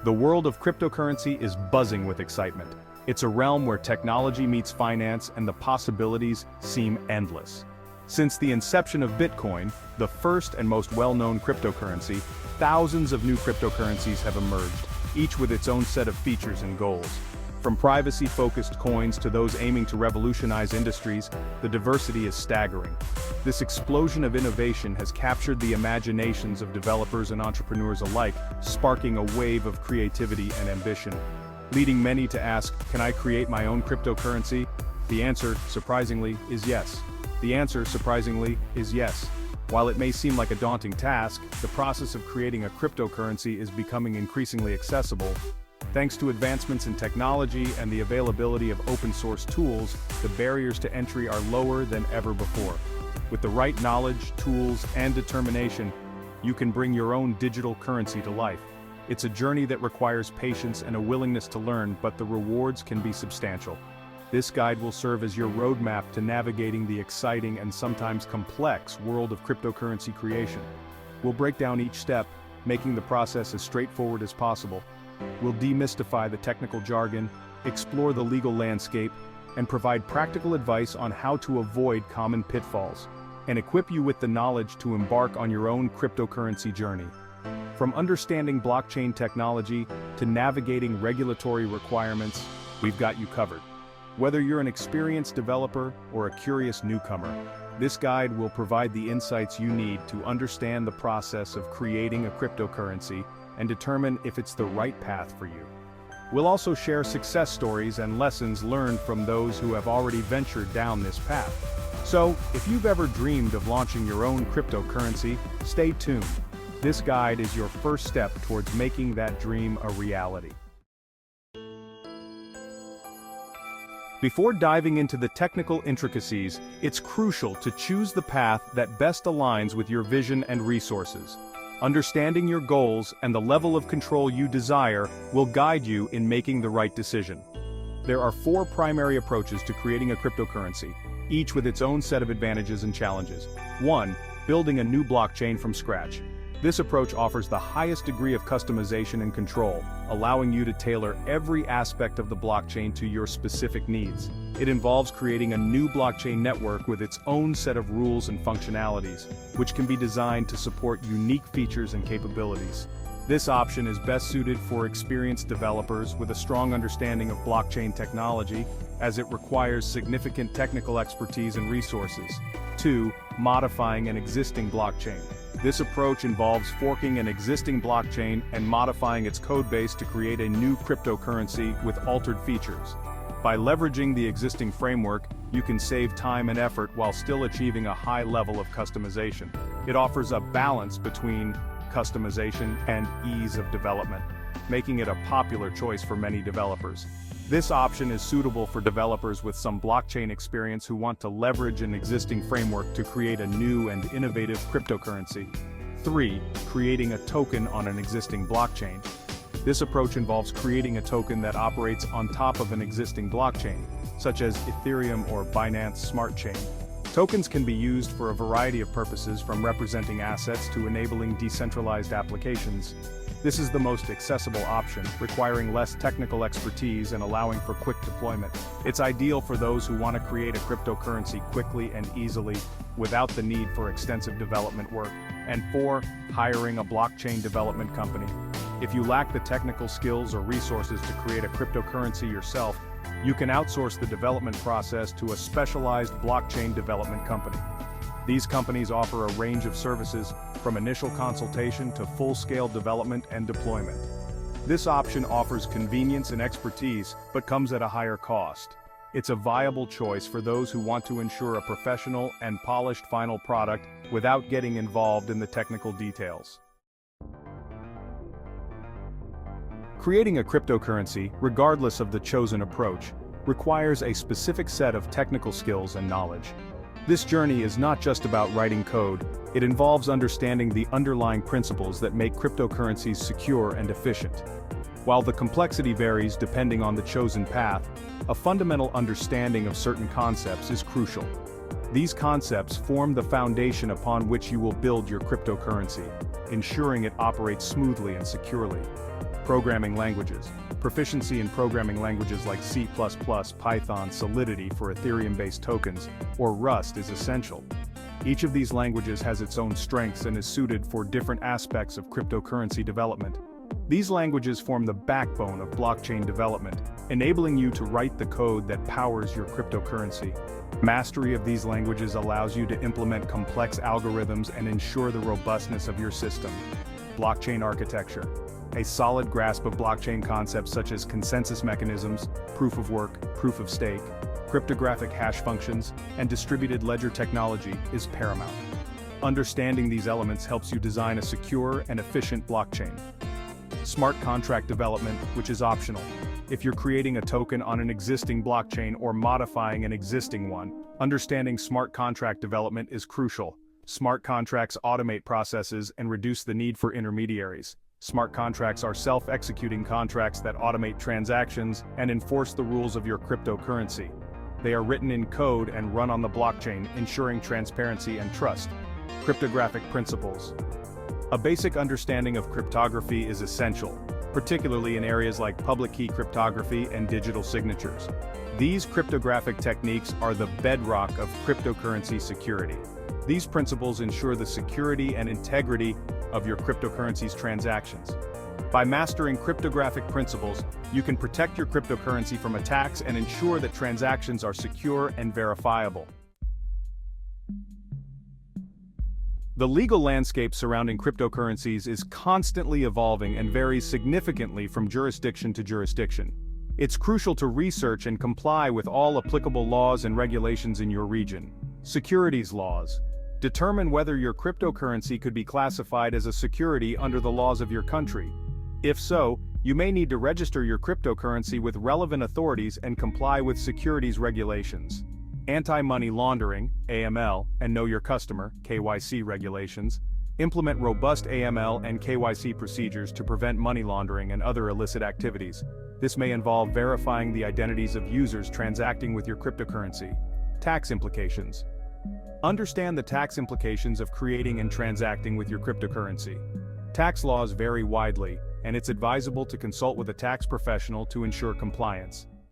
The world of cryptocurrency is buzzing with excitement. It's a realm where technology meets finance and the possibilities seem endless. Since the inception of Bitcoin, the first and most well-known cryptocurrency, thousands of new cryptocurrencies have emerged, each with its own set of features and goals. From privacy-focused coins to those aiming to revolutionize industries, the diversity is staggering. This explosion of innovation has captured the imaginations of developers and entrepreneurs alike, sparking a wave of creativity and ambition. Leading many to ask, can I create my own cryptocurrency? The answer, surprisingly, is yes. While it may seem like a daunting task, the process of creating a cryptocurrency is becoming increasingly accessible. Thanks to advancements in technology and the availability of open-source tools, the barriers to entry are lower than ever before. With the right knowledge, tools, and determination, you can bring your own digital currency to life. It's a journey that requires patience and a willingness to learn, but the rewards can be substantial. This guide will serve as your roadmap to navigating the exciting and sometimes complex world of cryptocurrency creation. We'll break down each step, making the process as straightforward as possible. We'll demystify the technical jargon, explore the legal landscape, and provide practical advice on how to avoid common pitfalls, and equip you with the knowledge to embark on your own cryptocurrency journey. From understanding blockchain technology to navigating regulatory requirements, we've got you covered. Whether you're an experienced developer or a curious newcomer, this guide will provide the insights you need to understand the process of creating a cryptocurrency and determine if it's the right path for you. We'll also share success stories and lessons learned from those who have already ventured down this path. So, if you've ever dreamed of launching your own cryptocurrency, stay tuned. This guide is your first step towards making that dream a reality. Before diving into the technical intricacies, it's crucial to choose the path that best aligns with your vision and resources. Understanding your goals and the level of control you desire will guide you in making the right decision. There are 4 primary approaches to creating a cryptocurrency, each with its own set of advantages and challenges. 1. Building a new blockchain from scratch. This approach offers the highest degree of customization and control, allowing you to tailor every aspect of the blockchain to your specific needs. It involves creating a new blockchain network with its own set of rules and functionalities, which can be designed to support unique features and capabilities. This option is best suited for experienced developers with a strong understanding of blockchain technology, as it requires significant technical expertise and resources. 2. Modifying an existing blockchain. This approach involves forking an existing blockchain and modifying its codebase to create a new cryptocurrency with altered features. By leveraging the existing framework, you can save time and effort while still achieving a high level of customization. It offers a balance between customization and ease of development, making it a popular choice for many developers. This option is suitable for developers with some blockchain experience who want to leverage an existing framework to create a new and innovative cryptocurrency. 3. Creating a token on an existing blockchain. This approach involves creating a token that operates on top of an existing blockchain, such as Ethereum or Binance Smart Chain. Tokens can be used for a variety of purposes, from representing assets to enabling decentralized applications. This is the most accessible option, requiring less technical expertise and allowing for quick deployment. It's ideal for those who want to create a cryptocurrency quickly and easily, without the need for extensive development work. And 4. Hiring a blockchain development company. If you lack the technical skills or resources to create a cryptocurrency yourself, you can outsource the development process to a specialized blockchain development company. These companies offer a range of services, from initial consultation to full-scale development and deployment. This option offers convenience and expertise, but comes at a higher cost. It's a viable choice for those who want to ensure a professional and polished final product without getting involved in the technical details. Creating a cryptocurrency, regardless of the chosen approach, requires a specific set of technical skills and knowledge. This journey is not just about writing code, it involves understanding the underlying principles that make cryptocurrencies secure and efficient. While the complexity varies depending on the chosen path, a fundamental understanding of certain concepts is crucial. These concepts form the foundation upon which you will build your cryptocurrency, ensuring it operates smoothly and securely. Programming languages. Proficiency in programming languages like C++, Python, Solidity for Ethereum-based tokens, or Rust is essential. Each of these languages has its own strengths and is suited for different aspects of cryptocurrency development. These languages form the backbone of blockchain development, enabling you to write the code that powers your cryptocurrency. Mastery of these languages allows you to implement complex algorithms and ensure the robustness of your system. Blockchain architecture. A solid grasp of blockchain concepts such as consensus mechanisms, proof of work, proof of stake, cryptographic hash functions, and distributed ledger technology is paramount. Understanding these elements helps you design a secure and efficient blockchain. Smart contract development, which is optional. If you're creating a token on an existing blockchain or modifying an existing one, understanding smart contract development is crucial. Smart contracts automate processes and reduce the need for intermediaries. Smart contracts are self-executing contracts that automate transactions and enforce the rules of your cryptocurrency. They are written in code and run on the blockchain, ensuring transparency and trust. Cryptographic principles. A basic understanding of cryptography is essential, particularly in areas like public key cryptography and digital signatures. These cryptographic techniques are the bedrock of cryptocurrency security. These principles ensure the security and integrity of your cryptocurrency's transactions. By mastering cryptographic principles, you can protect your cryptocurrency from attacks and ensure that transactions are secure and verifiable. The legal landscape surrounding cryptocurrencies is constantly evolving and varies significantly from jurisdiction to jurisdiction. It's crucial to research and comply with all applicable laws and regulations in your region. Securities laws. Determine whether your cryptocurrency could be classified as a security under the laws of your country. If so, you may need to register your cryptocurrency with relevant authorities and comply with securities regulations. Anti-money laundering, AML, and Know Your Customer, KYC regulations. Implement robust AML and KYC procedures to prevent money laundering and other illicit activities. This may involve verifying the identities of users transacting with your cryptocurrency. Tax implications. Understand the tax implications of creating and transacting with your cryptocurrency. Tax laws vary widely, and it's advisable to consult with a tax professional to ensure compliance.